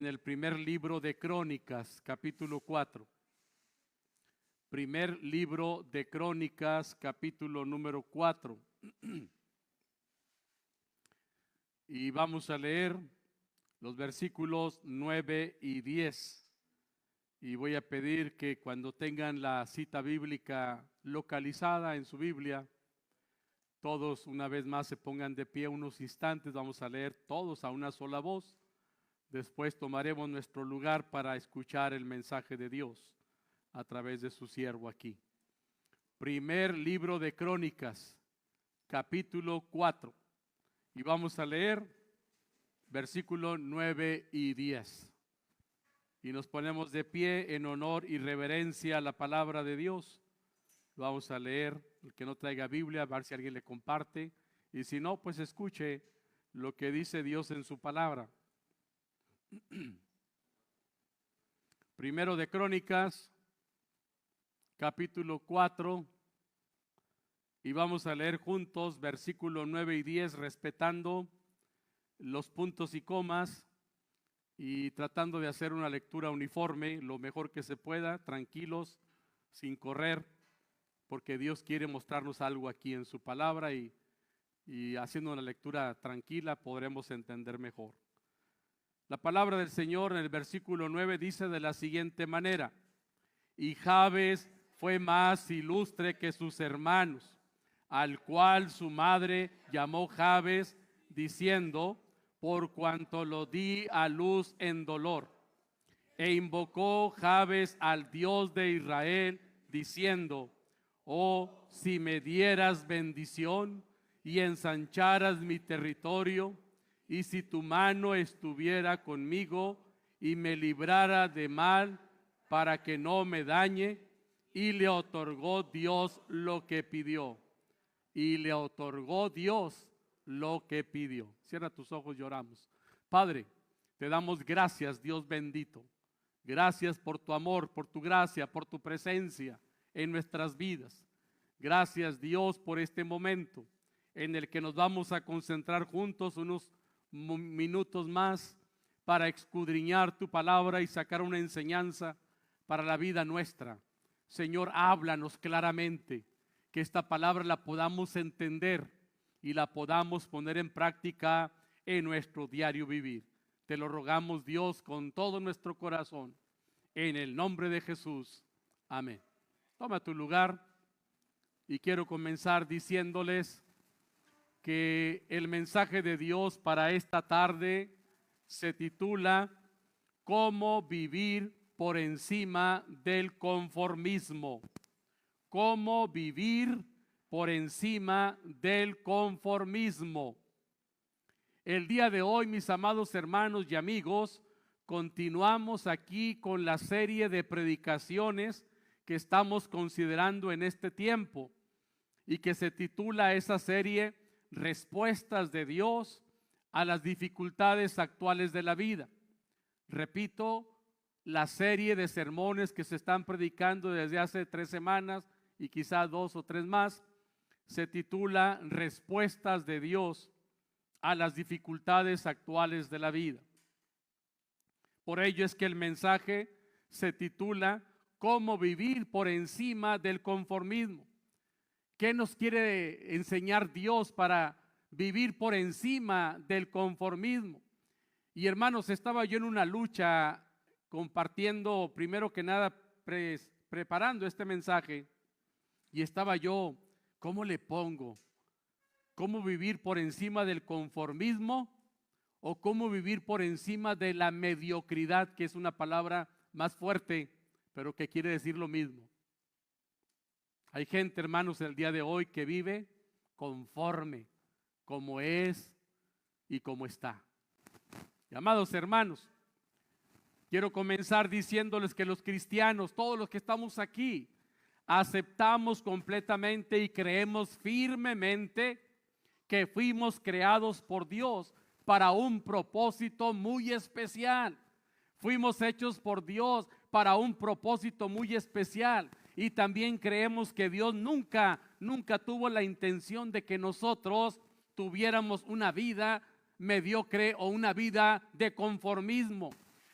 en el primer libro de Crónicas, capítulo 4. Primer libro de Crónicas, capítulo número 4. Y vamos a leer los versículos 9 y 10. Y voy a pedir que cuando tengan la cita bíblica localizada en su Biblia, todos una vez más se pongan de pie unos instantes. Vamos a leer todos a una sola voz. Después tomaremos nuestro lugar para escuchar el mensaje de Dios a través de su siervo aquí. Primer libro de Crónicas, capítulo 4. Y vamos a leer versículos 9 y 10. Y nos ponemos de pie en honor y reverencia a la palabra de Dios. Lo vamos a leer. El que no traiga Biblia, a ver si alguien le comparte. Y si no, pues escuche lo que dice Dios en su palabra. Primero de Crónicas, capítulo 4. Y vamos a leer juntos versículos 9 y 10, respetando los puntos y comas y tratando de hacer una lectura uniforme lo mejor que se pueda, tranquilos, sin correr, porque Dios quiere mostrarnos algo aquí en su palabra y haciendo una lectura tranquila podremos entender mejor. La palabra del Señor en el versículo 9 dice de la siguiente manera: y Jabes fue más ilustre que sus hermanos, al cual su madre llamó Jabes, diciendo: por cuanto lo di a luz en dolor. E invocó Jabes al Dios de Israel, diciendo: oh, si me dieras bendición y ensancharas mi territorio, y si tu mano estuviera conmigo y me librara de mal para que no me dañe. Y le otorgó Dios lo que pidió. Y le otorgó Dios lo que pidió. Cierra tus ojos y oramos. Padre, te damos gracias, Dios bendito. Gracias por tu amor, por tu gracia, por tu presencia en nuestras vidas. Gracias, Dios, por este momento en el que nos vamos a concentrar juntos unos minutos más para escudriñar tu palabra y sacar una enseñanza para la vida nuestra. Señor, háblanos claramente, que esta palabra la podamos entender y la podamos poner en práctica en nuestro diario vivir. Te lo rogamos, Dios, con todo nuestro corazón, en el nombre de Jesús. Amén. Toma tu lugar y quiero comenzar diciéndoles que el mensaje de Dios para esta tarde se titula ¿Cómo vivir por encima del conformismo? ¿Cómo vivir por encima del conformismo? El día de hoy, mis amados hermanos y amigos, continuamos aquí con la serie de predicaciones que estamos considerando en este tiempo y que se titula esa serie Respuestas de Dios a las dificultades actuales de la vida. Repito, la serie de sermones que se están predicando desde hace 3 semanas y quizás 2 o 3 más, se titula Respuestas de Dios a las dificultades actuales de la vida. Por ello es que el mensaje se titula ¿Cómo vivir por encima del conformismo? ¿Qué nos quiere enseñar Dios para vivir por encima del conformismo? Y hermanos, estaba yo en una lucha compartiendo, primero que nada, preparando este mensaje, y estaba yo, ¿cómo le pongo? ¿Cómo vivir por encima del conformismo o cómo vivir por encima de la mediocridad, que es una palabra más fuerte, pero que quiere decir lo mismo? Hay gente, hermanos, el día de hoy que vive conforme, como es y como está. Y amados hermanos, quiero comenzar diciéndoles que los cristianos, todos los que estamos aquí, aceptamos completamente y creemos firmemente que fuimos creados por Dios para un propósito muy especial. Fuimos hechos por Dios para un propósito muy especial. Y también creemos que Dios nunca tuvo la intención de que nosotros tuviéramos una vida mediocre o una vida de conformismo.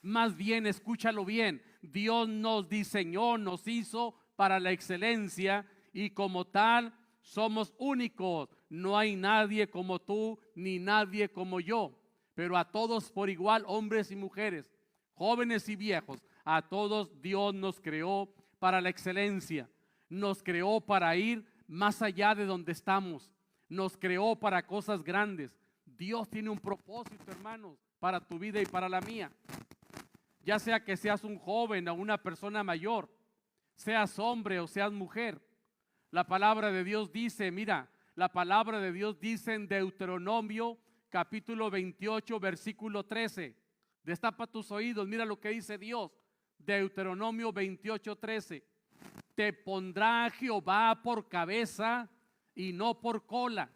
Más bien, escúchalo bien, Dios nos diseñó, nos hizo para la excelencia y como tal somos únicos. No hay nadie como tú ni nadie como yo, pero a todos por igual, hombres y mujeres, jóvenes y viejos, a todos Dios nos creó para la excelencia. Nos creó para ir más allá de donde estamos. Nos creó para cosas grandes. Dios tiene un propósito, hermanos, para tu vida y para la mía. Ya sea que seas un joven o una persona mayor, seas hombre o seas mujer. La palabra de Dios dice, mira, la palabra de Dios dice en Deuteronomio capítulo 28, versículo 13. Destapa tus oídos, mira lo que dice Dios. Deuteronomio 28, 13. Te pondrá Jehová por cabeza y no por cola,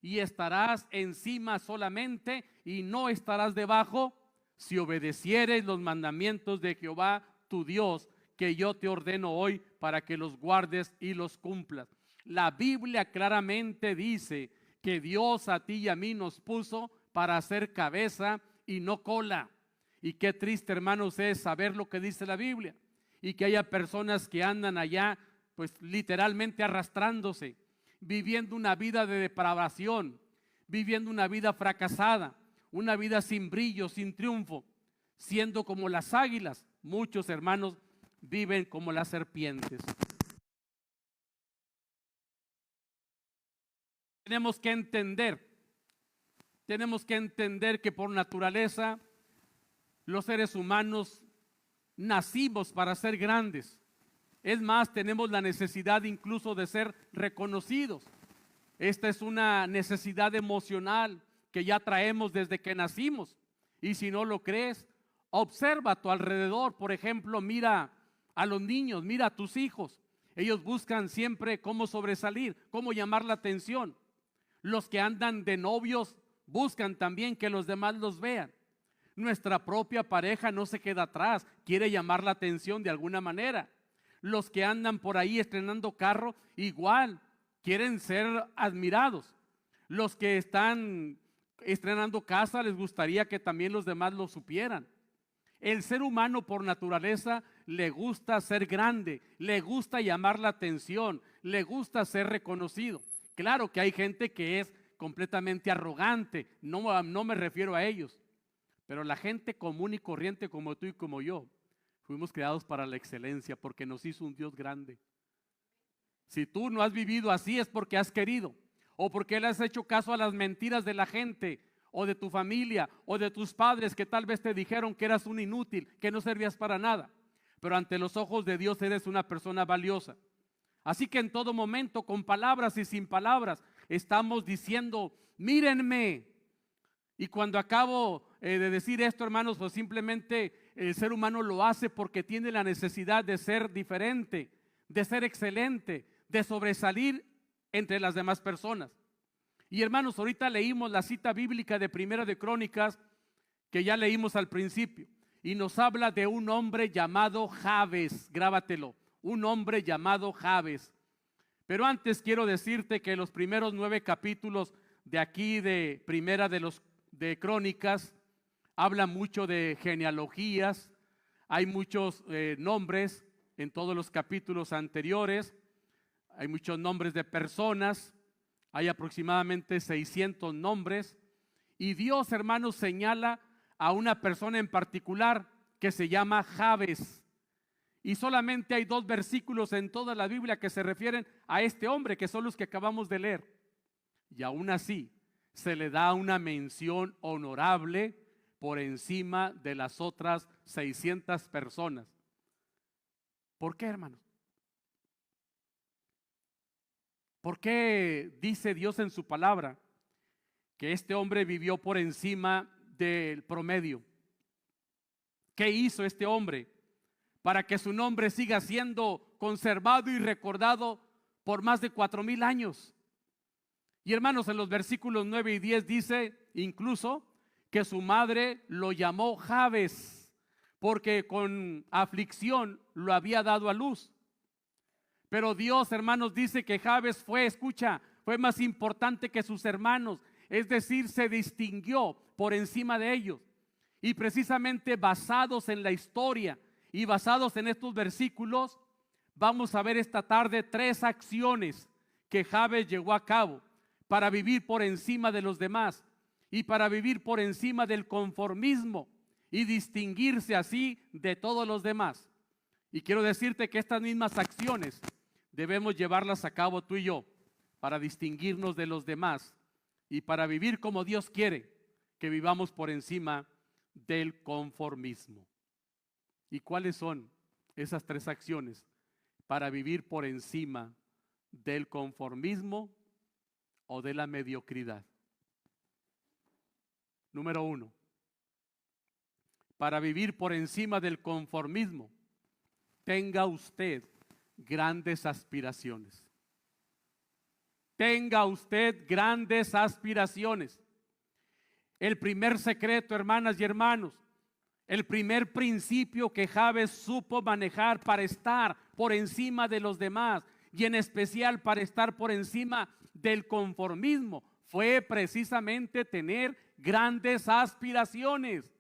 y estarás encima solamente y no estarás debajo, si obedecieres los mandamientos de Jehová tu Dios, que yo te ordeno hoy para que los guardes y los cumplas. La Biblia claramente dice que Dios a ti y a mí nos puso para ser cabeza y no cola. Y qué triste, hermanos, es saber lo que dice la Biblia y que haya personas que andan allá, pues literalmente arrastrándose, viviendo una vida de depravación, viviendo una vida fracasada, una vida sin brillo, sin triunfo, siendo como las águilas. Muchos hermanos viven como las serpientes. Tenemos que entender que por naturaleza los seres humanos nacimos para ser grandes. Es más, tenemos la necesidad incluso de ser reconocidos. Esta es una necesidad emocional que ya traemos desde que nacimos. Y si no lo crees, observa a tu alrededor. Por ejemplo, mira a los niños, mira a tus hijos. Ellos buscan siempre cómo sobresalir, cómo llamar la atención. Los que andan de novios buscan también que los demás los vean. Nuestra propia pareja no se queda atrás, quiere llamar la atención de alguna manera. Los que andan por ahí estrenando carro, igual, quieren ser admirados. Los que están estrenando casa, les gustaría que también los demás lo supieran. El ser humano por naturaleza le gusta ser grande, le gusta llamar la atención, le gusta ser reconocido. Claro que hay gente que es completamente arrogante, no me refiero a ellos, pero la gente común y corriente como tú y como yo, fuimos creados para la excelencia porque nos hizo un Dios grande. Si tú no has vivido así es porque has querido o porque le has hecho caso a las mentiras de la gente o de tu familia o de tus padres que tal vez te dijeron que eras un inútil, que no servías para nada, pero ante los ojos de Dios eres una persona valiosa. Así que en todo momento, con palabras y sin palabras, estamos diciendo, mírenme. Y cuando acabo de decir esto, hermanos, pues simplemente el ser humano lo hace porque tiene la necesidad de ser diferente, de ser excelente, de sobresalir entre las demás personas. Y hermanos, ahorita leímos la cita bíblica de Primera de Crónicas, que ya leímos al principio, y nos habla de un hombre llamado Jabes, grábatelo, un hombre llamado Jabes. Pero antes quiero decirte que los primeros 9 capítulos de aquí de Primera de Crónicas habla mucho de genealogías, hay muchos nombres en todos los capítulos anteriores, hay muchos nombres de personas, hay aproximadamente 600 nombres, y Dios, hermanos, señala a una persona en particular que se llama Jabes. Y solamente hay 2 versículos en toda la Biblia que se refieren a este hombre, que son los que acabamos de leer. Y aún así, se le da una mención honorable por encima de las otras 600 personas. ¿Por qué, hermanos? ¿Por qué dice Dios en su palabra que este hombre vivió por encima del promedio? ¿Qué hizo este hombre para que su nombre siga siendo conservado y recordado por más de 4000 años? Y hermanos, en los versículos 9 y 10 dice incluso que su madre lo llamó Jabes, porque con aflicción lo había dado a luz. Pero Dios, hermanos, dice que Jabes fue más importante que sus hermanos, es decir, se distinguió por encima de ellos. Y precisamente basados en la historia y basados en estos versículos, vamos a ver esta tarde 3 acciones que Jabes llevó a cabo para vivir por encima de los demás y para vivir por encima del conformismo y distinguirse así de todos los demás. Y quiero decirte que estas mismas acciones debemos llevarlas a cabo tú y yo para distinguirnos de los demás y para vivir como Dios quiere que vivamos por encima del conformismo. ¿Y cuáles son esas 3 acciones para vivir por encima del conformismo o de la mediocridad? Número 1, para vivir por encima del conformismo, tenga usted grandes aspiraciones. Tenga usted grandes aspiraciones. El primer secreto, hermanas y hermanos, el primer principio que Jabes supo manejar para estar por encima de los demás y en especial para estar por encima del conformismo fue precisamente tener grandes aspiraciones.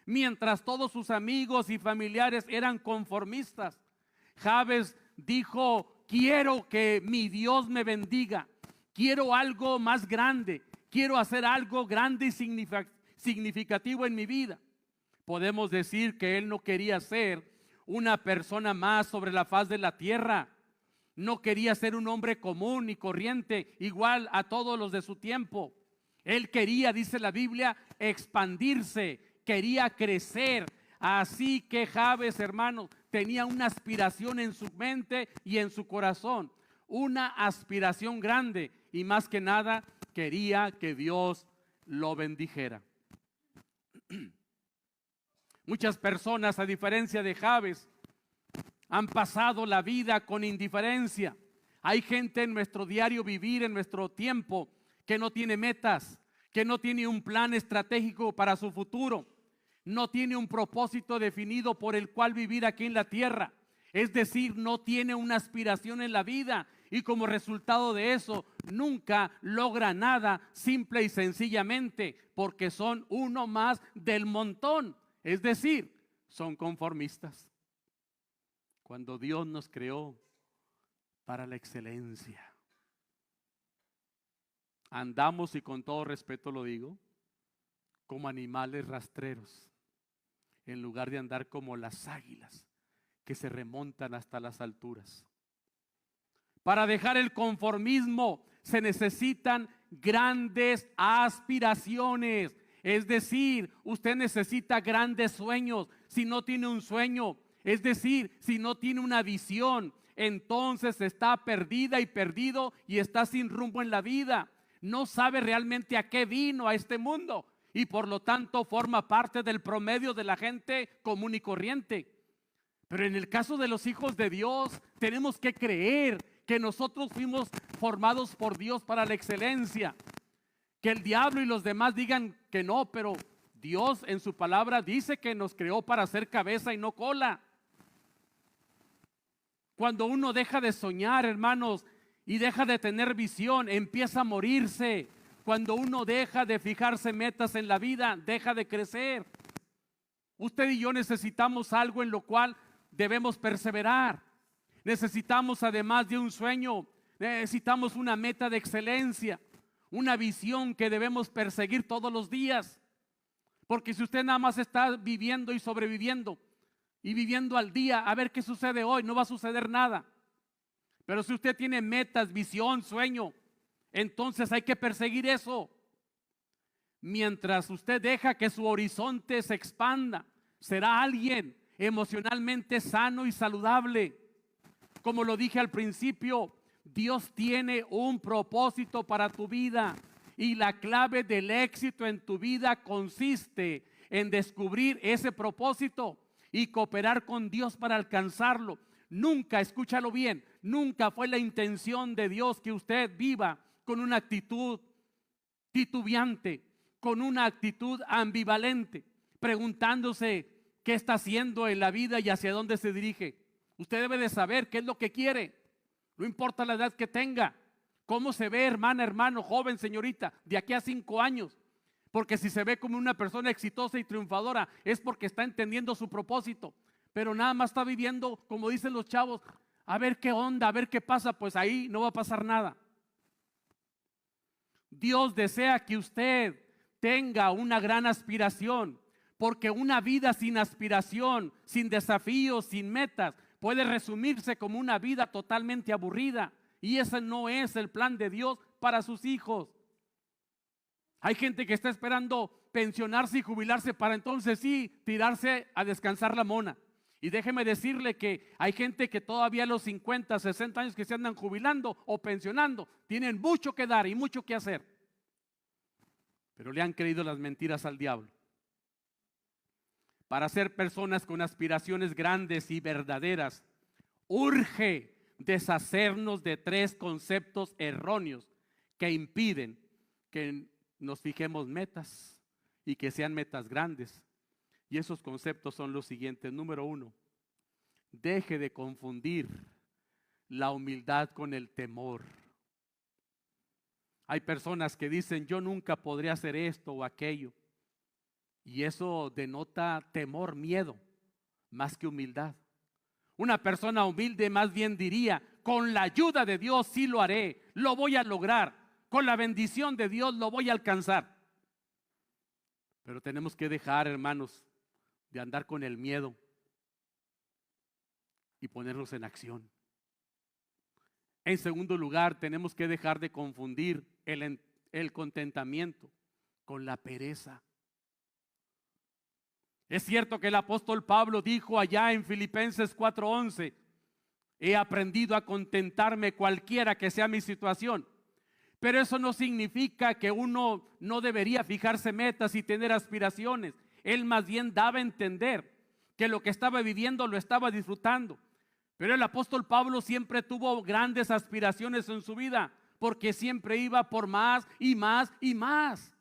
Mientras todos sus amigos y familiares eran conformistas, Jabes dijo: quiero que mi Dios me bendiga, quiero algo más grande, quiero hacer algo grande y significativo en mi vida. Podemos decir que él no quería ser una persona más sobre la faz de la tierra. No quería ser un hombre común y corriente, igual a todos los de su tiempo. Él quería, dice la Biblia, expandirse, quería crecer. Así que Jabes, hermano, tenía una aspiración en su mente y en su corazón. Una aspiración grande y más que nada quería que Dios lo bendijera. Muchas personas, a diferencia de Jabes, han pasado la vida con indiferencia. Hay gente en nuestro diario vivir, en nuestro tiempo, que no tiene metas, que no tiene un plan estratégico para su futuro, no tiene un propósito definido por el cual vivir aquí en la tierra. Es decir, no tiene una aspiración en la vida y como resultado de eso nunca logra nada, simple y sencillamente porque son uno más del montón. Es decir, son conformistas. Cuando Dios nos creó para la excelencia, andamos, y con todo respeto lo digo, como animales rastreros, en lugar de andar como las águilas que se remontan hasta las alturas. Para dejar el conformismo se necesitan grandes aspiraciones. Es decir, usted necesita grandes sueños. Si no tiene un sueño, es decir, si no tiene una visión, entonces está perdida y perdido y está sin rumbo en la vida. No sabe realmente a qué vino a este mundo y por lo tanto forma parte del promedio de la gente común y corriente. Pero en el caso de los hijos de Dios, tenemos que creer que nosotros fuimos formados por Dios para la excelencia. Que el diablo y los demás digan que no, pero Dios en su palabra dice que nos creó para ser cabeza y no cola. Cuando uno deja de soñar, hermanos, y deja de tener visión, empieza a morirse. Cuando uno deja de fijarse metas en la vida, deja de crecer. Usted y yo necesitamos algo en lo cual debemos perseverar. Necesitamos, además de un sueño, necesitamos una meta de excelencia, una visión que debemos perseguir todos los días. Porque si usted nada más está viviendo y sobreviviendo y viviendo al día a ver qué sucede hoy, no va a suceder nada. Pero si usted tiene metas, visión, sueño, entonces hay que perseguir eso. Mientras usted deja que su horizonte se expanda, será alguien emocionalmente sano y saludable. Como lo dije al principio, Dios tiene un propósito para tu vida y la clave del éxito en tu vida consiste en descubrir ese propósito y cooperar con Dios para alcanzarlo. Nunca, escúchalo bien, nunca fue la intención de Dios que usted viva con una actitud titubeante, con una actitud ambivalente, preguntándose qué está haciendo en la vida y hacia dónde se dirige. Usted debe de saber qué es lo que quiere, no importa la edad que tenga, cómo se ve, hermana, hermano, joven, señorita, de aquí a 5 años. Porque si se ve como una persona exitosa y triunfadora, es porque está entendiendo su propósito. Pero nada más está viviendo, como dicen los chavos, a ver qué onda, a ver qué pasa, pues ahí no va a pasar nada. Dios desea que usted tenga una gran aspiración, porque una vida sin aspiración, sin desafíos, sin metas, puede resumirse como una vida totalmente aburrida. Y ese no es el plan de Dios para sus hijos. Hay gente que está esperando pensionarse y jubilarse para entonces sí tirarse a descansar la mona. Y déjeme decirle que hay gente que todavía a los 50, 60 años que se andan jubilando o pensionando, tienen mucho que dar y mucho que hacer. Pero le han creído las mentiras al diablo. Para ser personas con aspiraciones grandes y verdaderas, urge deshacernos de 3 conceptos erróneos que impiden que nos fijemos metas y que sean metas grandes. Y esos conceptos son los siguientes. Número 1, deje de confundir la humildad con el temor. Hay personas que dicen, yo nunca podré hacer esto o aquello. Y eso denota temor, miedo, más que humildad. Una persona humilde más bien diría, con la ayuda de Dios sí lo haré, lo voy a lograr, con la bendición de Dios lo voy a alcanzar. Pero tenemos que dejar, hermanos, de andar con el miedo y ponernos en acción. En segundo lugar, tenemos que dejar de confundir el contentamiento con la pereza. Es cierto que el apóstol Pablo dijo allá en Filipenses 4:11, he aprendido a contentarme cualquiera que sea mi situación. Pero eso no significa que uno no debería fijarse metas y tener aspiraciones. Él más bien daba a entender que lo que estaba viviendo lo estaba disfrutando. Pero el apóstol Pablo siempre tuvo grandes aspiraciones en su vida, porque siempre iba por más y más y más.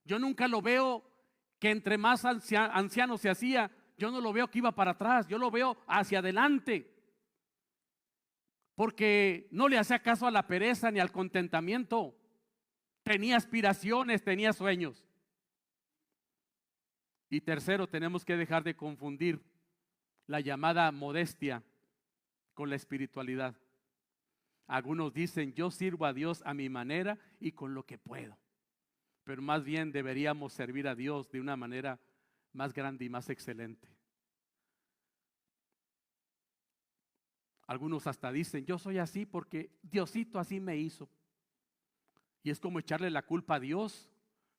Yo nunca lo veo que entre más anciano se hacía, yo no lo veo que iba para atrás, yo lo veo hacia adelante. Porque no le hacía caso a la pereza ni al contentamiento. Tenía aspiraciones, tenía sueños. Y tercero, tenemos que dejar de confundir la llamada modestia con la espiritualidad. Algunos dicen, yo sirvo a Dios a mi manera y con lo que puedo. Pero más bien deberíamos servir a Dios de una manera más grande y más excelente. Algunos hasta dicen, yo soy así porque Diosito así me hizo. Y es como echarle la culpa a Dios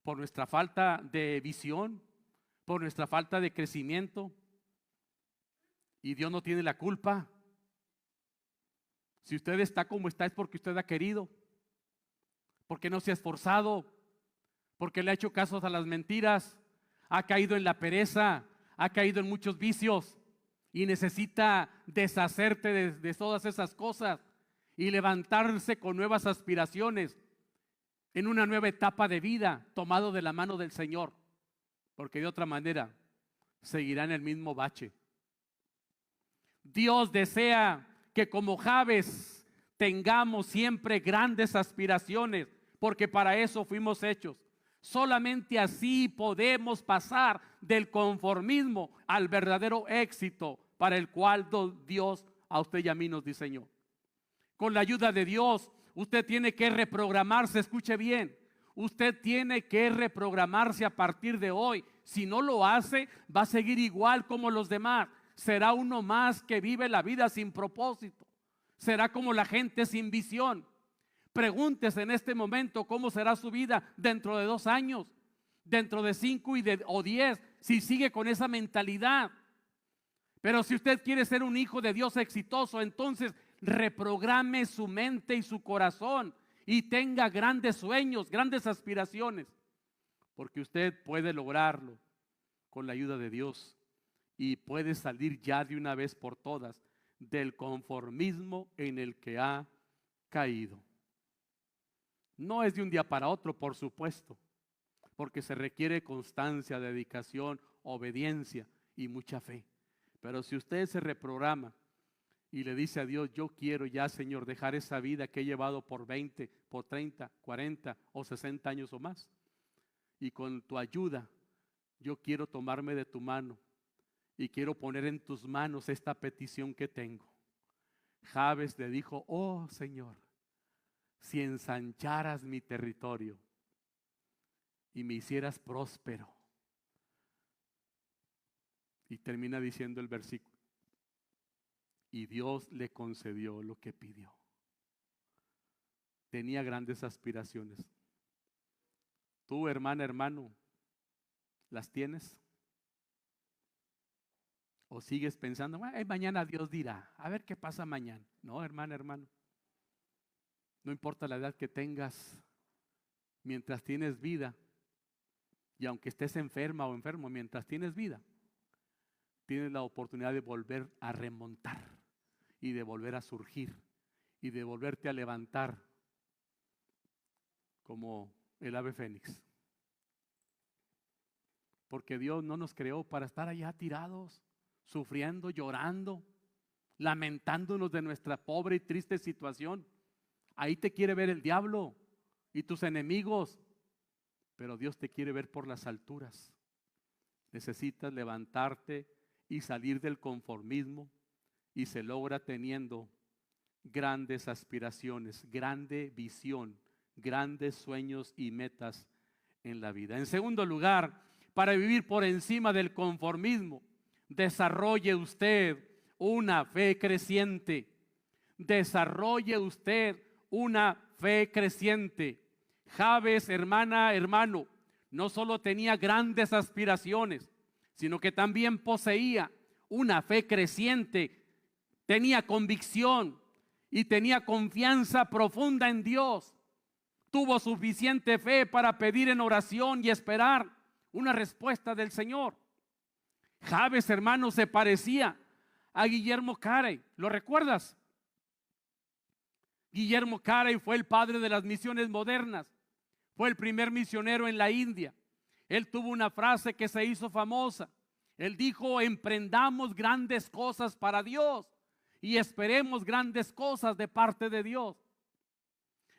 por nuestra falta de visión, por nuestra falta de crecimiento. Y Dios no tiene la culpa. Si usted está como está es porque usted ha querido, porque no se ha esforzado, porque le ha hecho caso a las mentiras, ha caído en la pereza, ha caído en muchos vicios y necesita deshacerte de todas esas cosas y levantarse con nuevas aspiraciones en una nueva etapa de vida, tomado de la mano del Señor, porque de otra manera seguirá en el mismo bache. Dios desea que como Jabes tengamos siempre grandes aspiraciones, porque para eso fuimos hechos. Solamente así podemos pasar del conformismo al verdadero éxito para el cual Dios a usted y a mí nos diseñó. Con la ayuda de Dios, usted tiene que reprogramarse, escuche bien, usted tiene que reprogramarse a partir de hoy. Si no lo hace, va a seguir igual como los demás. Será uno más que vive la vida sin propósito. Será como la gente sin visión. Pregúntese en este momento cómo será su vida dentro de 2 años, dentro de 5 o 10, si sigue con esa mentalidad. Pero si usted quiere ser un hijo de Dios exitoso, entonces reprograme su mente y su corazón y tenga grandes sueños, grandes aspiraciones, porque usted puede lograrlo con la ayuda de Dios y puede salir ya de una vez por todas del conformismo en el que ha caído. No es de un día para otro, por supuesto, porque se requiere constancia, dedicación, obediencia y mucha fe. Pero si usted se reprograma y le dice a Dios, yo quiero ya, Señor, dejar esa vida que he llevado por 20, por 30, 40 o 60 años o más, y con tu ayuda yo quiero tomarme de tu mano y quiero poner en tus manos esta petición que tengo. Jabes le dijo: oh Señor, si ensancharas mi territorio y me hicieras próspero. Y termina diciendo el versículo: y Dios le concedió lo que pidió. Tenía grandes aspiraciones. Tú, hermana, hermano, ¿las tienes? ¿O sigues pensando, mañana Dios dirá, a ver qué pasa mañana? No, hermana, hermano. No importa la edad que tengas, mientras tienes vida, y aunque estés enferma o enfermo, mientras tienes vida, tienes la oportunidad de volver a remontar y de volver a surgir y de volverte a levantar como el ave fénix. Porque Dios no nos creó para estar allá tirados, sufriendo, llorando, lamentándonos de nuestra pobre y triste situación. Ahí te quiere ver el diablo y tus enemigos, pero Dios te quiere ver por las alturas. Necesitas levantarte y salir del conformismo, y se logra teniendo grandes aspiraciones, grande visión, grandes sueños y metas en la vida. En segundo lugar, para vivir por encima del conformismo, desarrolle usted una fe creciente. Desarrolle usted una fe creciente. Jabes, hermana, hermano, no solo tenía grandes aspiraciones, sino que también poseía una fe creciente. Tenía convicción y tenía confianza profunda en Dios. Tuvo suficiente fe para pedir en oración y esperar una respuesta del Señor. Jabes, hermano, se parecía a Guillermo Carey. ¿Lo recuerdas? Guillermo Carey fue el padre de las misiones modernas. Fue el primer misionero en la India. Él tuvo una frase que se hizo famosa. Él dijo: emprendamos grandes cosas para Dios y esperemos grandes cosas de parte de Dios.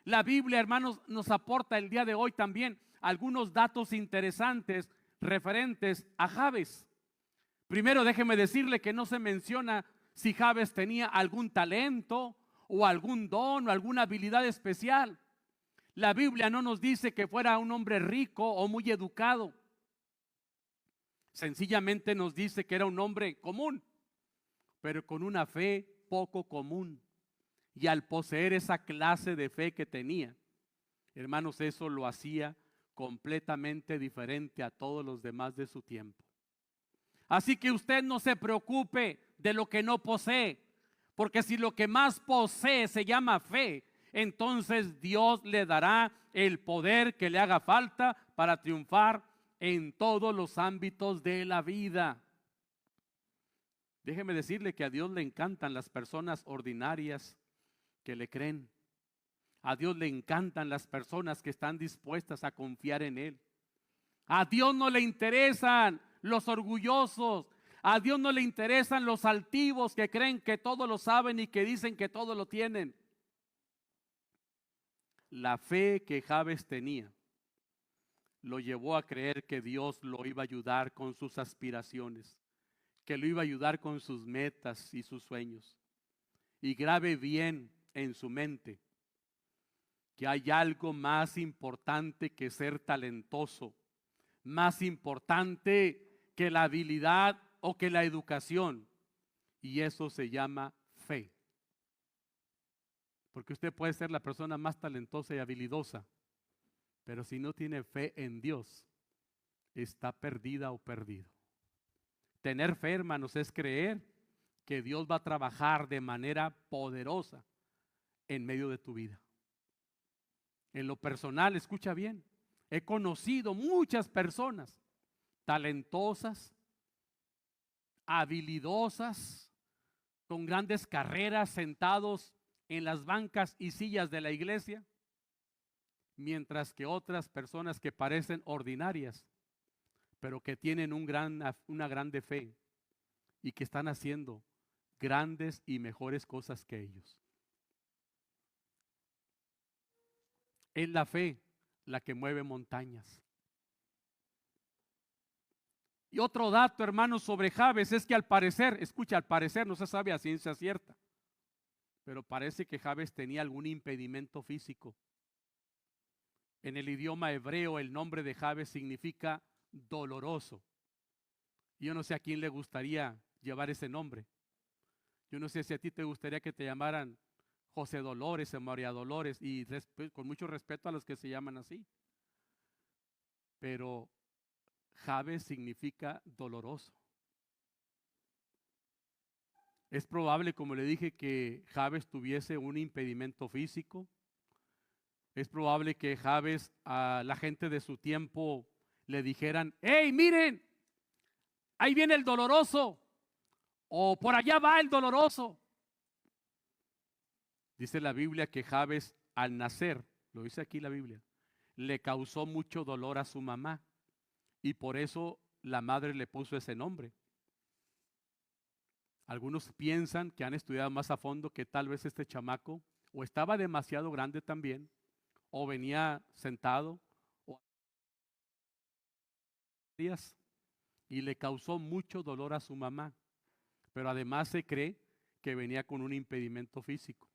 La Biblia, hermanos, nos aporta el día de hoy también algunos datos interesantes referentes a Jabes. Primero, déjeme decirle que no se menciona si Jabes tenía algún talento o algún don o alguna habilidad especial. La Biblia no nos dice que fuera un hombre rico o muy educado. Sencillamente nos dice que era un hombre común, pero con una fe poco común. Y al poseer esa clase de fe que tenía, hermanos, eso lo hacía completamente diferente a todos los demás de su tiempo. Así que usted no se preocupe de lo que no posee, porque si lo que más posee se llama fe, entonces Dios le dará el poder que le haga falta para triunfar en todos los ámbitos de la vida. Déjeme decirle que a Dios le encantan las personas ordinarias que le creen. A Dios le encantan las personas que están dispuestas a confiar en Él. A Dios no le interesan los orgullosos. A Dios no le interesan los altivos que creen que todo lo saben y que dicen que todo lo tienen. La fe que Jabes tenía lo llevó a creer que Dios lo iba a ayudar con sus aspiraciones, que lo iba a ayudar con sus metas y sus sueños. Y grabe bien en su mente que hay algo más importante que ser talentoso, más importante que la habilidad o que la educación, y eso se llama fe. Porque usted puede ser la persona más talentosa y habilidosa, pero si no tiene fe en Dios, está perdida o perdido. Tener fe, hermanos, es creer que Dios va a trabajar de manera poderosa en medio de tu vida. En lo personal, escucha bien, he conocido muchas personas talentosas, habilidosas, con grandes carreras, sentados en las bancas y sillas de la iglesia, mientras que otras personas que parecen ordinarias, pero que tienen una grande fe y que están haciendo grandes y mejores cosas que ellos. Es la fe la que mueve montañas. Y otro dato, hermanos, sobre Jabes es que al parecer, escucha, al parecer no se sabe a ciencia cierta, pero parece que Jabes tenía algún impedimento físico. En el idioma hebreo el nombre de Jabes significa doloroso. Yo no sé a quién le gustaría llevar ese nombre. Yo no sé si a ti te gustaría que te llamaran José Dolores o María Dolores, y con mucho respeto a los que se llaman así. Pero Jabes significa doloroso. Es probable, como le dije, que Jabes tuviese un impedimento físico. Es probable que Jabes, a la gente de su tiempo, le dijeran: ¡hey, miren! Ahí viene el doloroso, o por allá va el doloroso. Dice la Biblia que Jabes, al nacer, lo dice aquí la Biblia, le causó mucho dolor a su mamá, y por eso la madre le puso ese nombre. Algunos piensan, que han estudiado más a fondo, que tal vez este chamaco o estaba demasiado grande también, o venía sentado, o y le causó mucho dolor a su mamá. Pero además se cree que venía con un impedimento físico.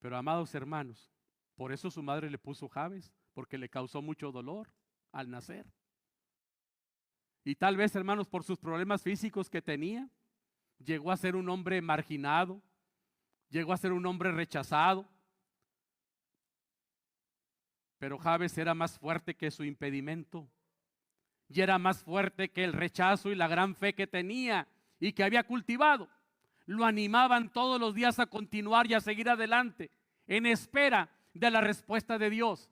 Pero amados hermanos, por eso su madre le puso Jabes, porque le causó mucho dolor al nacer. Y tal vez, hermanos, por sus problemas físicos que tenía, llegó a ser un hombre marginado, llegó a ser un hombre rechazado. Pero Jabes era más fuerte que su impedimento, y era más fuerte que el rechazo y la gran fe que tenía y que había cultivado. Lo animaban todos los días a continuar y a seguir adelante en espera de la respuesta de Dios.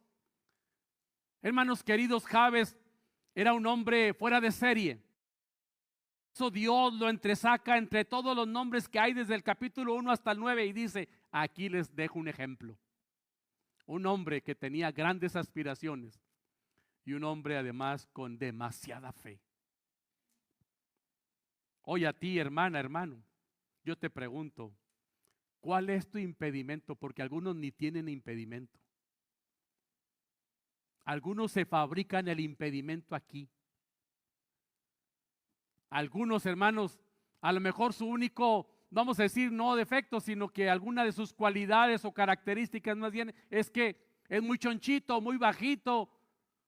Hermanos queridos, Jabes era un hombre fuera de serie. Eso Dios lo entresaca entre todos los nombres que hay desde el capítulo 1 hasta el 9 y dice: aquí les dejo un ejemplo. Un hombre que tenía grandes aspiraciones y un hombre además con demasiada fe. Hoy a ti, hermana, hermano, yo te pregunto, ¿cuál es tu impedimento? Porque algunos ni tienen impedimento. Algunos se fabrican el impedimento aquí. Algunos, hermanos, a lo mejor su único, vamos a decir, no defecto, sino que alguna de sus cualidades o características más bien es que es muy chonchito, muy bajito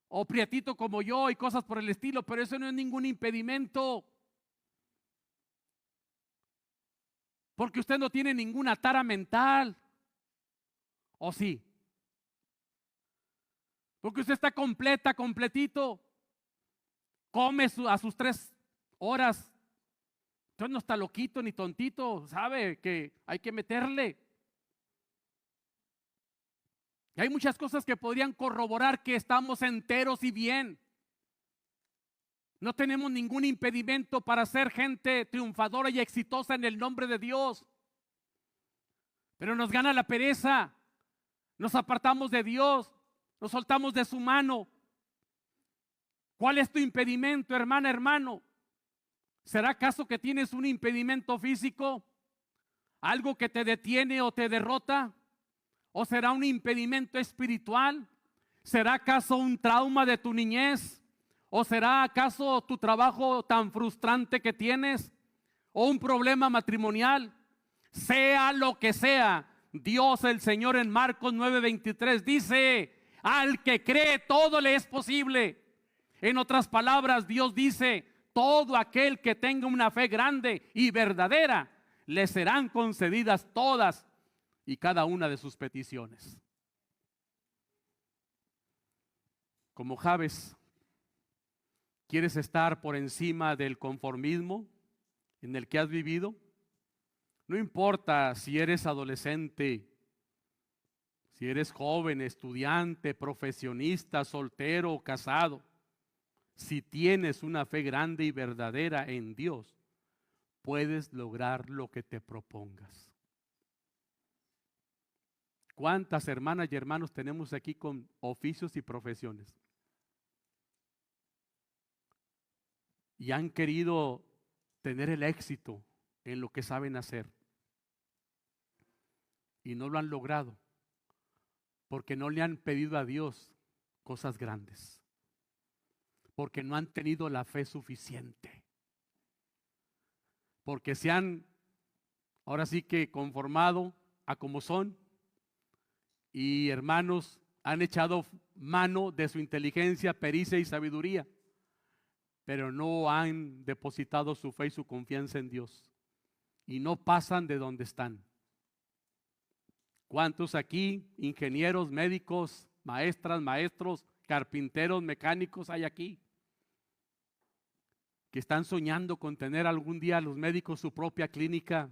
o prietito como yo y cosas por el estilo, pero eso no es ningún impedimento. Porque usted no tiene ninguna tara mental. ¿O sí? Porque usted está completa, completito. Come a sus 3 horas. Entonces no está loquito ni tontito. Sabe que hay que meterle. Y hay muchas cosas que podrían corroborar que estamos enteros y bien. No tenemos ningún impedimento para ser gente triunfadora y exitosa en el nombre de Dios. Pero nos gana la pereza. Nos apartamos de Dios. Nos soltamos de su mano. ¿Cuál es tu impedimento, hermana, hermano? ¿Será acaso que tienes un impedimento físico? ¿Algo que te detiene o te derrota? ¿O será un impedimento espiritual? ¿Será acaso un trauma de tu niñez? ¿O será acaso tu trabajo tan frustrante que tienes? ¿O un problema matrimonial? Sea lo que sea, Dios el Señor en Marcos 9:23 dice: al que cree todo le es posible. En otras palabras, Dios dice: todo aquel que tenga una fe grande y verdadera, le serán concedidas todas y cada una de sus peticiones. Como Jabes, ¿quieres estar por encima del conformismo en el que has vivido? No importa si eres adolescente, si eres joven, estudiante, profesionista, soltero o casado. Si tienes una fe grande y verdadera en Dios, puedes lograr lo que te propongas. ¿Cuántas hermanas y hermanos tenemos aquí con oficios y profesiones? Y han querido tener el éxito en lo que saben hacer. Y no lo han logrado. Porque no le han pedido a Dios cosas grandes. porque no han tenido la fe suficiente. Porque se han, ahora sí que conformado a como son. Y hermanos, han echado mano de su inteligencia, pericia y sabiduría, pero no han depositado su fe y su confianza en Dios. Y no pasan de donde están. ¿Cuántos aquí, ingenieros, médicos, maestras, maestros, carpinteros, mecánicos hay aquí? Que están soñando con tener algún día los médicos su propia clínica,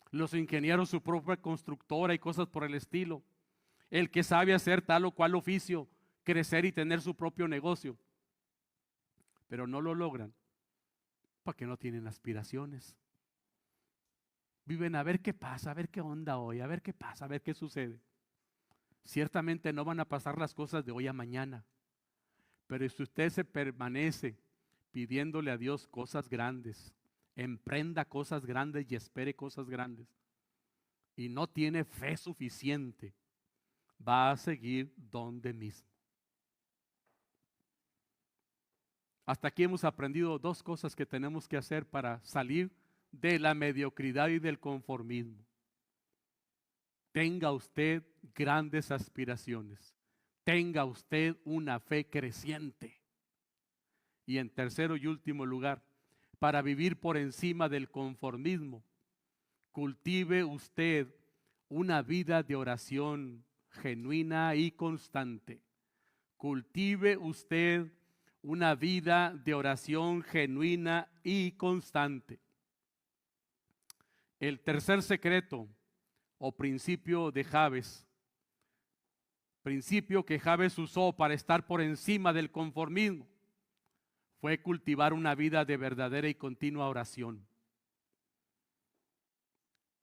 los ingenieros su propia constructora y cosas por el estilo. El que sabe hacer tal o cual oficio, crecer y tener su propio negocio. Pero no lo logran porque no tienen aspiraciones. Viven a ver qué pasa, a ver qué onda hoy, a ver qué pasa, a ver qué sucede. Ciertamente no van a pasar las cosas de hoy a mañana. Pero si usted se permanece pidiéndole a Dios cosas grandes, emprenda cosas grandes y espere cosas grandes, y no tiene fe suficiente, va a seguir donde mismo. Hasta aquí hemos aprendido dos cosas que tenemos que hacer para salir de la mediocridad y del conformismo. Tenga usted grandes aspiraciones. Tenga usted una fe creciente. Y en tercero y último lugar, para vivir por encima del conformismo, cultive usted una vida de oración genuina y constante. Cultive usted una vida de oración genuina y constante. El tercer secreto o principio de Jabes, principio que Jabes usó para estar por encima del conformismo, fue cultivar una vida de verdadera y continua oración.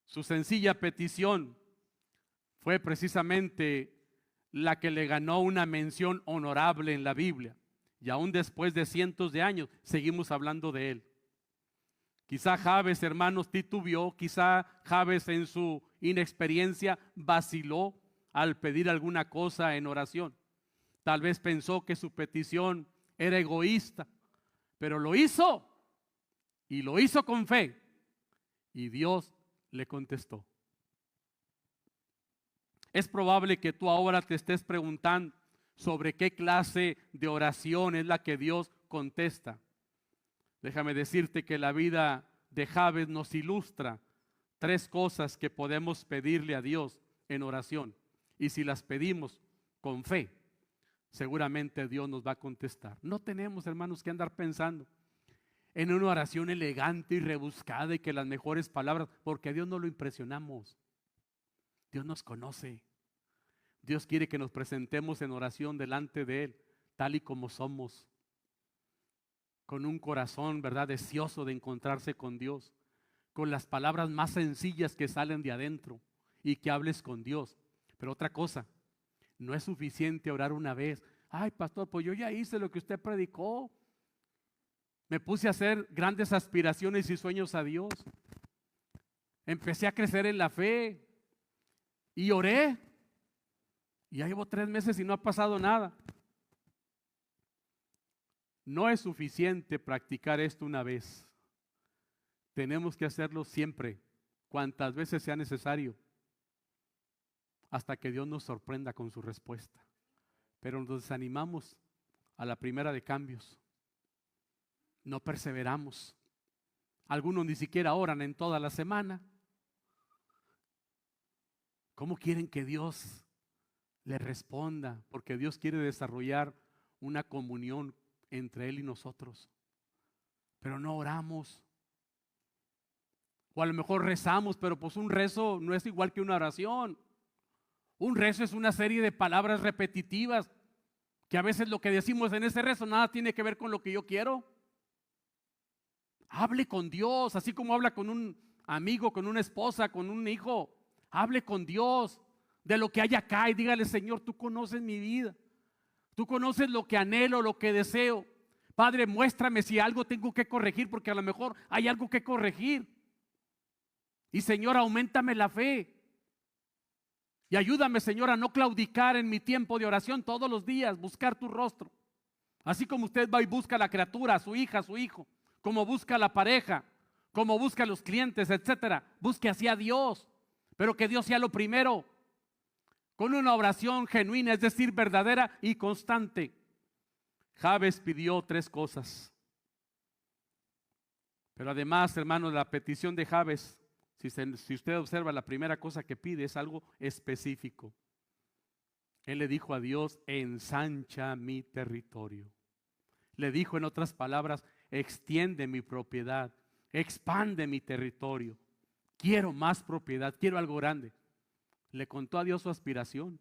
Su sencilla petición fue precisamente la que le ganó una mención honorable en la Biblia. Y aún después de cientos de años, seguimos hablando de él. Quizá Jabes, hermanos, titubeó, quizá Jabes en su inexperiencia vaciló al pedir alguna cosa en oración. Tal vez pensó que su petición era egoísta, pero lo hizo y lo hizo con fe. Y Dios le contestó. Es probable que tú ahora te estés preguntando sobre qué clase de oración es la que Dios contesta. Déjame decirte que la vida de Jabes nos ilustra tres cosas que podemos pedirle a Dios en oración. Y si las pedimos con fe, seguramente Dios nos va a contestar. No tenemos, hermanos, que andar pensando en una oración elegante y rebuscada y que las mejores palabras, porque a Dios no lo impresionamos. Dios nos conoce. Dios quiere que nos presentemos en oración delante de Él, tal y como somos, con un corazón, ¿verdad?, deseoso de encontrarse con Dios, con las palabras más sencillas que salen de adentro y que hables con Dios. Pero otra cosa, no es suficiente orar una vez. Ay, pastor, pues yo ya hice lo que usted predicó. Me puse a hacer grandes aspiraciones y sueños a Dios. Empecé a crecer en la fe y oré. Y ya llevo 3 meses y no ha pasado nada. No es suficiente practicar esto una vez. Tenemos que hacerlo siempre, cuantas veces sea necesario, hasta que Dios nos sorprenda con su respuesta. Pero nos desanimamos a la primera de cambios. No perseveramos. Algunos ni siquiera oran en toda la semana. ¿Cómo quieren que Dios le responda? Porque Dios quiere desarrollar una comunión entre Él y nosotros. Pero no oramos. O a lo mejor rezamos, pero pues un rezo no es igual que una oración. Un rezo es una serie de palabras repetitivas que a veces lo que decimos en ese rezo nada tiene que ver con lo que yo quiero. Hable con Dios, así como habla con un amigo, con una esposa, con un hijo. Hable con Dios de lo que hay acá y dígale: Señor, tú conoces mi vida. Tú conoces lo que anhelo, lo que deseo. Padre, muéstrame si algo tengo que corregir, porque a lo mejor hay algo que corregir. Y Señor, auméntame la fe. Y ayúdame, Señor, a no claudicar en mi tiempo de oración todos los días, buscar tu rostro. Así como usted va y busca a la criatura, a su hija, a su hijo, como busca a la pareja, como busca a los clientes, etcétera, busque así a Dios, pero que Dios sea lo primero, con una oración genuina, es decir, verdadera y constante. Jabes pidió 3 cosas. Pero además, hermanos, la petición de Jabes, si usted observa, la primera cosa que pide es algo específico. Él le dijo a Dios: ensancha mi territorio. Le dijo, en otras palabras, extiende mi propiedad, expande mi territorio. Quiero más propiedad, quiero algo grande. Le contó a Dios su aspiración.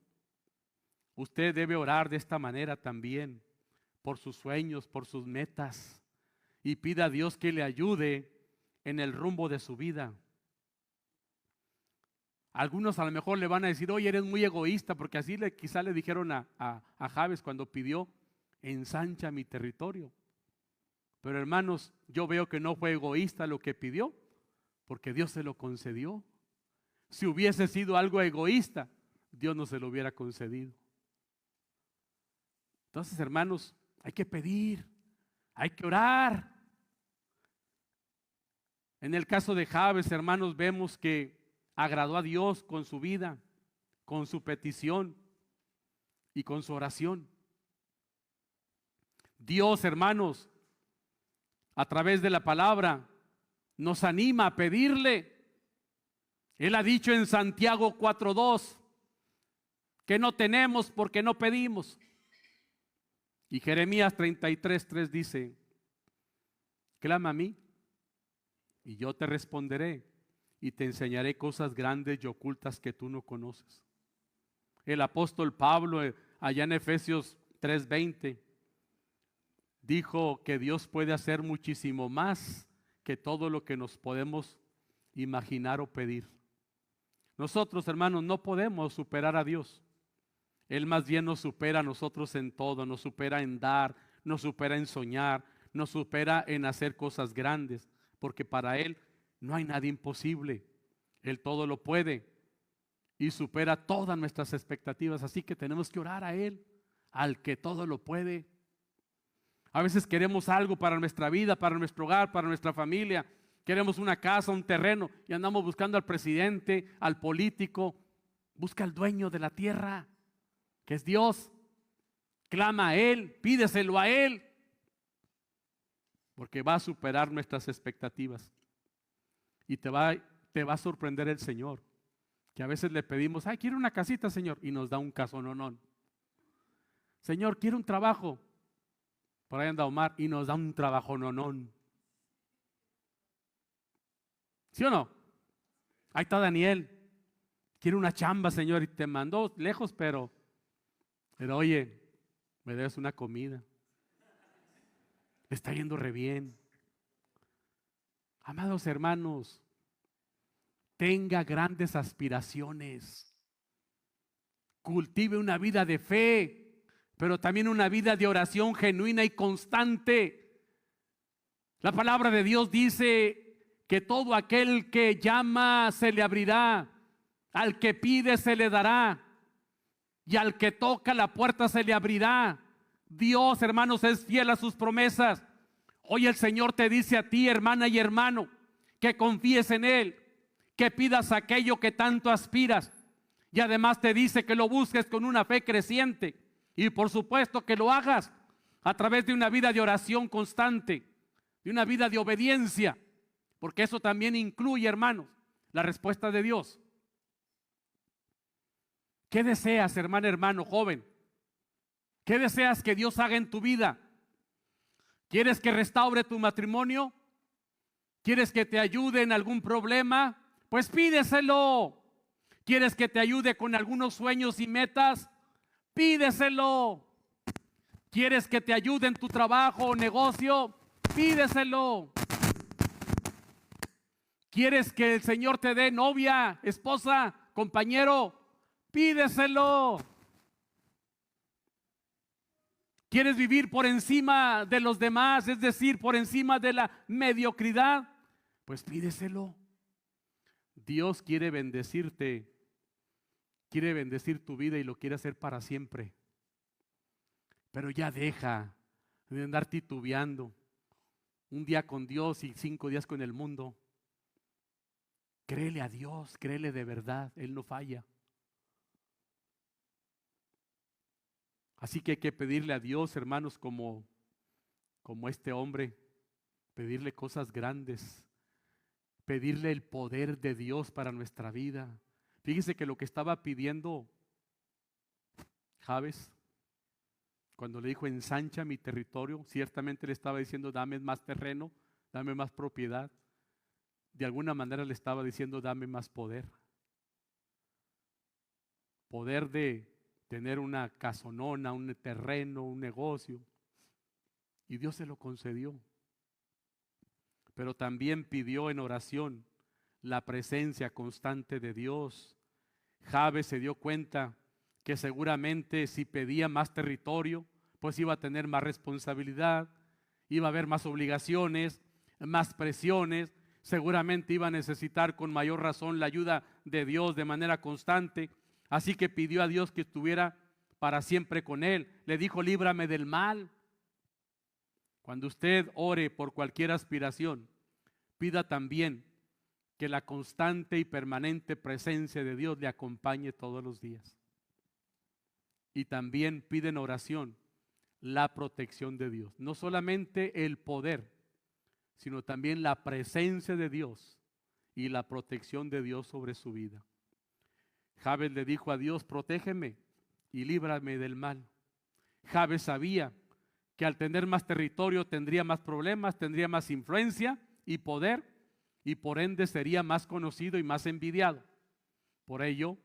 Usted debe orar de esta manera también, por sus sueños, por sus metas, y pida a Dios que le ayude en el rumbo de su vida. Algunos a lo mejor le van a decir: oye, eres muy egoísta, porque así quizá le dijeron a Jabes cuando pidió: ensancha mi territorio. Pero hermanos, yo veo que no fue egoísta lo que pidió, porque Dios se lo concedió. Si hubiese sido algo egoísta, Dios no se lo hubiera concedido. Entonces, hermanos, hay que pedir, hay que orar. En el caso de Jabes, hermanos, vemos que agradó a Dios con su vida, con su petición y con su oración. Dios, hermanos, a través de la palabra, nos anima a pedirle. Él ha dicho en Santiago 4:2 que no tenemos porque no pedimos. Y Jeremías 33:3 dice: clama a mí y yo te responderé y te enseñaré cosas grandes y ocultas que tú no conoces. El apóstol Pablo, allá en Efesios 3:20, dijo que Dios puede hacer muchísimo más que todo lo que nos podemos imaginar o pedir. Nosotros, hermanos, no podemos superar a Dios. Él más bien nos supera a nosotros en todo, nos supera en dar, nos supera en soñar, nos supera en hacer cosas grandes, porque para Él no hay nada imposible. Él todo lo puede y supera todas nuestras expectativas, así que tenemos que orar a Él, al que todo lo puede. A veces queremos algo para nuestra vida, para nuestro hogar, para nuestra familia. Queremos una casa, un terreno, y andamos buscando al presidente, al político. Busca al dueño de la tierra, que es Dios. Clama a Él, pídeselo a Él, porque va a superar nuestras expectativas. Y te va a sorprender el Señor, que a veces le pedimos: ay, quiero una casita, Señor, y nos da un casononón. Señor, quiero un trabajo. Por ahí anda Omar y nos da un trabajo nonón. ¿Sí o no? Ahí está Daniel. Quiere una chamba, Señor, y te mandó lejos, pero oye, me debes una comida. Le está yendo re bien. Amados hermanos, tenga grandes aspiraciones. Cultive una vida de fe, pero también una vida de oración genuina y constante. La palabra de Dios dice que todo aquel que llama se le abrirá, al que pide se le dará, y al que toca la puerta se le abrirá. Dios, hermanos, es fiel a sus promesas. Hoy el Señor te dice a ti, hermana y hermano, que confíes en Él, que pidas aquello que tanto aspiras, y además te dice que lo busques con una fe creciente, y por supuesto que lo hagas a través de una vida de oración constante, de una vida de obediencia, porque eso también incluye, hermanos, la respuesta de Dios. ¿Qué deseas, hermana, hermano, joven? ¿Qué deseas que Dios haga en tu vida? ¿Quieres que restaure tu matrimonio? ¿Quieres que te ayude en algún problema? Pues pídeselo. ¿Quieres que te ayude con algunos sueños y metas? Pídeselo. ¿Quieres que te ayude en tu trabajo o negocio? Pídeselo. ¿Quieres que el Señor te dé novia, esposa, compañero? Pídeselo. ¿Quieres vivir por encima de los demás, es decir, por encima de la mediocridad? Pues pídeselo. Dios quiere bendecirte, quiere bendecir tu vida y lo quiere hacer para siempre. Pero ya deja de andar titubeando, un día con Dios y 5 días con el mundo. Créele a Dios, créele de verdad, Él no falla. Así que hay que pedirle a Dios, hermanos, como este hombre, pedirle cosas grandes, pedirle el poder de Dios para nuestra vida. Fíjese que lo que estaba pidiendo Jabes, cuando le dijo ensancha mi territorio, ciertamente le estaba diciendo dame más terreno, dame más propiedad. De alguna manera le estaba diciendo dame más poder. Poder de tener una casonona, un terreno, un negocio. Y Dios se lo concedió. Pero también pidió en oración la presencia constante de Dios. Jabes se dio cuenta que seguramente si pedía más territorio, pues iba a tener más responsabilidad, iba a haber más obligaciones, más presiones, seguramente iba a necesitar con mayor razón la ayuda de Dios de manera constante. Así que pidió a Dios que estuviera para siempre con él. Le dijo, líbrame del mal. Cuando usted ore por cualquier aspiración, pida también que la constante y permanente presencia de Dios le acompañe todos los días. Y también pide en oración la protección de Dios. No solamente el poder, sino también la presencia de Dios y la protección de Dios sobre su vida. Jabes le dijo a Dios, protégeme y líbrame del mal. Jabes sabía que al tener más territorio tendría más problemas, tendría más influencia y poder, y por ende sería más conocido y más envidiado. Por ello,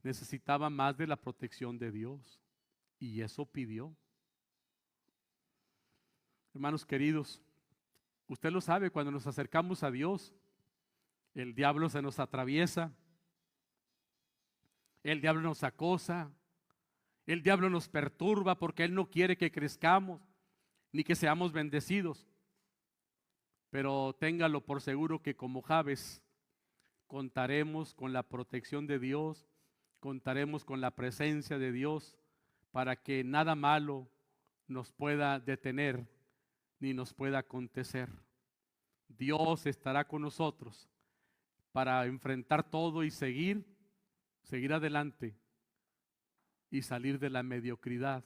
necesitaba más de la protección de Dios, y eso pidió. Hermanos queridos, usted lo sabe, cuando nos acercamos a Dios, el diablo se nos atraviesa, el diablo nos acosa, el diablo nos perturba porque Él no quiere que crezcamos ni que seamos bendecidos. Pero téngalo por seguro que como Jabes contaremos con la protección de Dios, contaremos con la presencia de Dios para que nada malo nos pueda detener ni nos pueda acontecer. Dios estará con nosotros para enfrentar todo y seguir adelante y salir de la mediocridad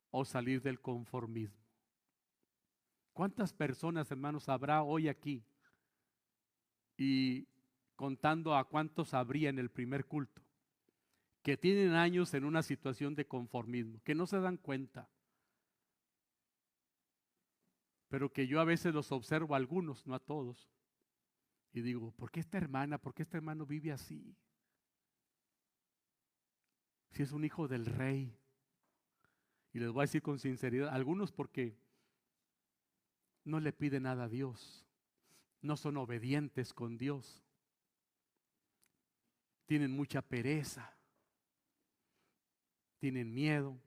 o salir del conformismo. ¿Cuántas personas, hermanos, habrá hoy aquí? Y contando a cuántos habría en el primer culto, que tienen años en una situación de conformismo, que no se dan cuenta, pero que yo a veces los observo a algunos, no a todos, y digo, ¿por qué esta hermana, por qué este hermano vive así? Si es un hijo del rey. Y les voy a decir con sinceridad, algunos porque no le piden nada a Dios, no son obedientes con Dios, tienen mucha pereza, tienen miedo,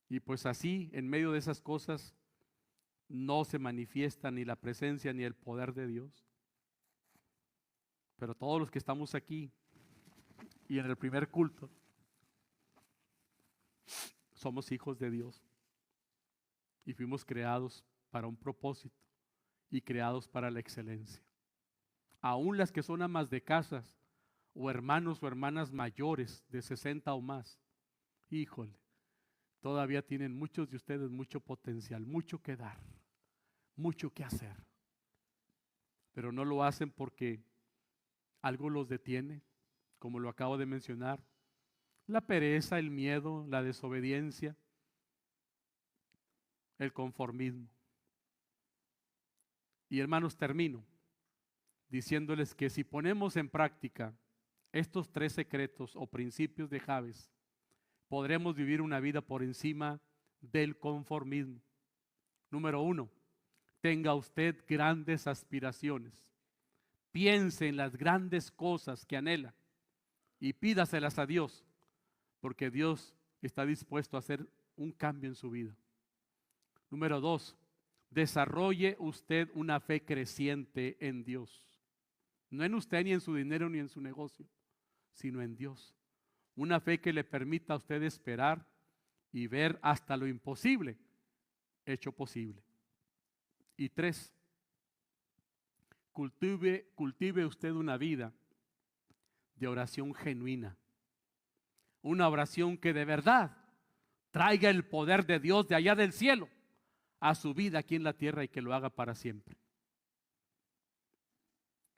y pues así, en medio de esas cosas, no se manifiesta ni la presencia ni el poder de Dios. Pero todos los que estamos aquí y en el primer culto, somos hijos de Dios y fuimos creados para un propósito y creados para la excelencia. Aún las que son amas de casas o hermanos o hermanas mayores de 60 o más, híjole, todavía tienen muchos de ustedes mucho potencial, mucho que dar, mucho que hacer, pero no lo hacen porque algo los detiene, como lo acabo de mencionar, la pereza, el miedo, la desobediencia, el conformismo. Y hermanos, termino diciéndoles que si ponemos en práctica estos 3 secretos o principios de Jabes, podremos vivir una vida por encima del conformismo. Número 1, tenga usted grandes aspiraciones. Piense en las grandes cosas que anhela y pídaselas a Dios, porque Dios está dispuesto a hacer un cambio en su vida. Número 2, desarrolle usted una fe creciente en Dios. No en usted, ni en su dinero, ni en su negocio, sino en Dios. Una fe que le permita a usted esperar y ver hasta lo imposible hecho posible. Y 3, cultive usted una vida de oración genuina. Una oración que de verdad traiga el poder de Dios de allá del cielo a su vida aquí en la tierra y que lo haga para siempre.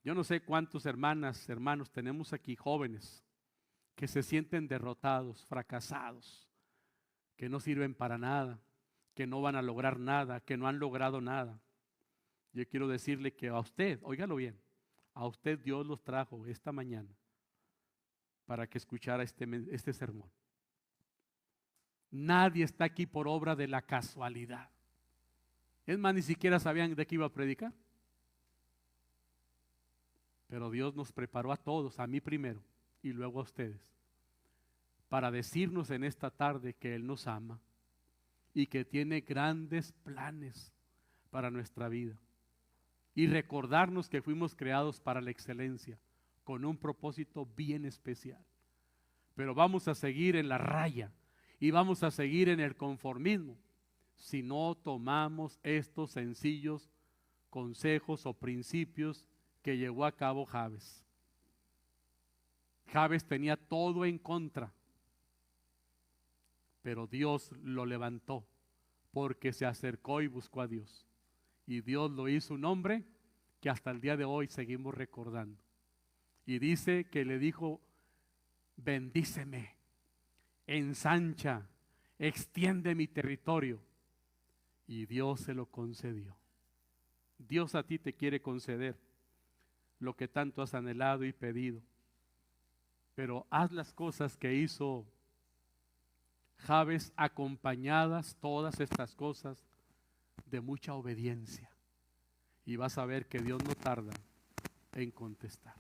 Yo no sé cuántos hermanos tenemos aquí, jóvenes, que se sienten derrotados, fracasados, que no sirven para nada, que no van a lograr nada, que no han logrado nada. Yo quiero decirle que a usted, óigalo bien, a usted Dios los trajo esta mañana para que escuchara este sermón. Nadie está aquí por obra de la casualidad. Es más, ni siquiera sabían de qué iba a predicar. Pero Dios nos preparó a todos, a mí primero y luego a ustedes, para decirnos en esta tarde que Él nos ama y que tiene grandes planes para nuestra vida. Y recordarnos que fuimos creados para la excelencia, con un propósito bien especial. Pero vamos a seguir en la raya y vamos a seguir en el conformismo si no tomamos estos sencillos consejos o principios que llevó a cabo Jabes. Jabes tenía todo en contra, pero Dios lo levantó porque se acercó y buscó a Dios. Y Dios lo hizo un hombre que hasta el día de hoy seguimos recordando. Y dice que le dijo: bendíceme, ensancha, extiende mi territorio. Y Dios se lo concedió. Dios a ti te quiere conceder lo que tanto has anhelado y pedido. Pero haz las cosas que hizo Jabes, acompañadas todas estas cosas de mucha obediencia. Y vas a ver que Dios no tarda en contestar.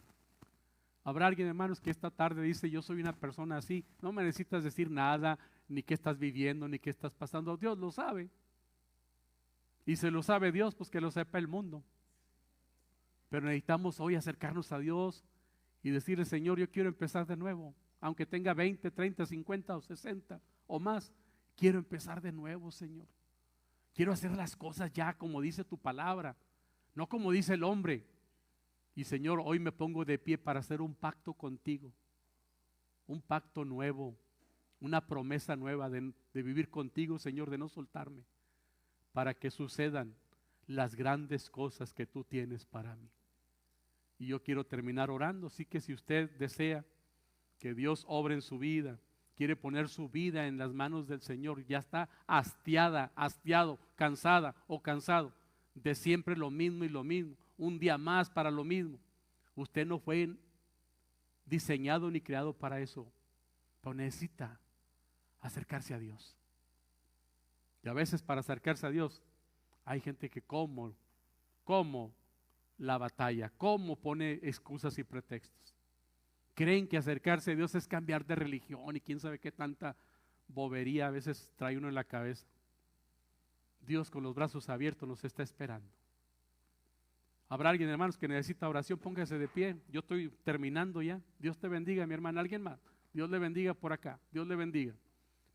Habrá alguien, hermanos, que esta tarde dice: yo soy una persona así, no me necesitas decir nada, ni qué estás viviendo, ni qué estás pasando. Dios lo sabe. Y se lo sabe Dios, pues que lo sepa el mundo. Pero necesitamos hoy acercarnos a Dios y decirle: Señor, yo quiero empezar de nuevo. Aunque tenga 20, 30, 50 o 60 o más, quiero empezar de nuevo, Señor. Quiero hacer las cosas ya como dice tu palabra, no como dice el hombre. Y Señor, hoy me pongo de pie para hacer un pacto contigo, un pacto nuevo, una promesa nueva de vivir contigo, Señor, de no soltarme, para que sucedan las grandes cosas que tú tienes para mí. Y yo quiero terminar orando, así que si usted desea que Dios obre en su vida, quiere poner su vida en las manos del Señor, ya está hastiado, cansada o cansado de siempre lo mismo y lo mismo, un día más para lo mismo. Usted no fue diseñado ni creado para eso, pero necesita acercarse a Dios. Y a veces para acercarse a Dios hay gente que como la batalla, cómo pone excusas y pretextos. Creen que acercarse a Dios es cambiar de religión y quién sabe qué tanta bobería a veces trae uno en la cabeza. Dios con los brazos abiertos nos está esperando. Habrá alguien, hermanos, que necesita oración, póngase de pie. Yo estoy terminando ya. Dios te bendiga, mi hermana. ¿Alguien más? Dios le bendiga por acá. Dios le bendiga.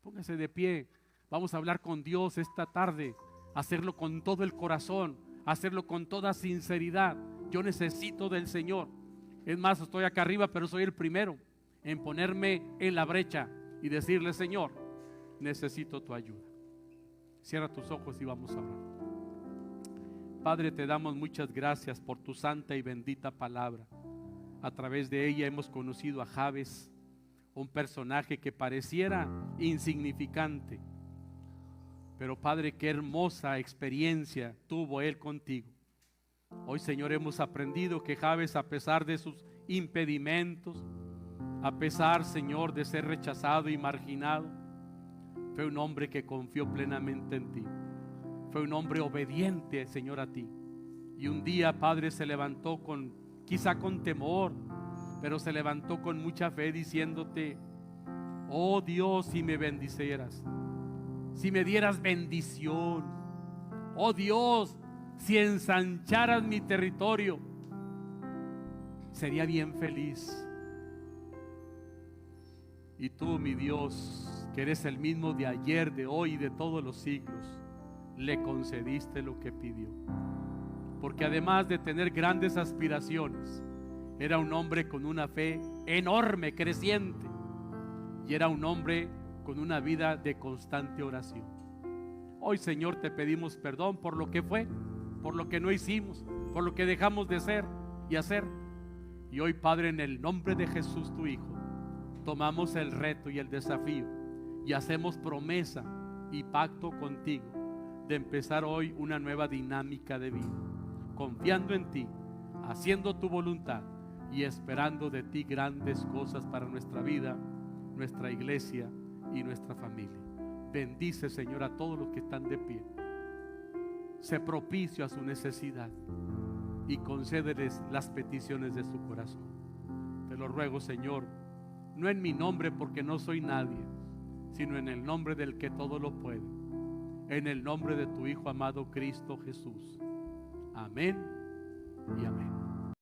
Póngase de pie. Vamos a hablar con Dios esta tarde. Hacerlo con todo el corazón. Hacerlo con toda sinceridad. Yo necesito del Señor. Es más, estoy acá arriba, pero soy el primero en ponerme en la brecha y decirle: Señor, necesito tu ayuda. Cierra tus ojos y vamos a orar. Padre, te damos muchas gracias por tu santa y bendita palabra. A través de ella hemos conocido a Jabes, un personaje que pareciera insignificante, pero Padre, qué hermosa experiencia tuvo él contigo. Hoy, Señor, hemos aprendido que Jabes, a pesar de sus impedimentos, a pesar, Señor, de ser rechazado y marginado, fue un hombre que confió plenamente en ti. Fue un hombre obediente, Señor, a ti. Y un día, Padre, se levantó quizá con temor, pero se levantó con mucha fe diciéndote: oh Dios, si me bendicieras, si me dieras bendición, oh Dios, si ensancharas mi territorio, sería bien feliz. Y tú, mi Dios, que eres el mismo de ayer, de hoy y de todos los siglos, le concediste lo que pidió. Porque además de tener grandes aspiraciones, era un hombre con una fe enorme, creciente, y era un hombre con una vida de constante oración. Hoy, Señor, te pedimos perdón por lo que fue, por lo que no hicimos, por lo que dejamos de ser y hacer. Y hoy, Padre, en el nombre de Jesús, tu Hijo, tomamos el reto y el desafío y hacemos promesa y pacto contigo de empezar hoy una nueva dinámica de vida, confiando en ti, haciendo tu voluntad y esperando de ti grandes cosas para nuestra vida, nuestra iglesia y nuestra familia. Bendice, Señor, a todos los que están de pie. Sé propicio a su necesidad y concédeles las peticiones de su corazón. Te lo ruego, Señor, no en mi nombre, porque no soy nadie, sino en el nombre del que todo lo puede, en el nombre de tu Hijo amado Cristo Jesús. Amén y amén.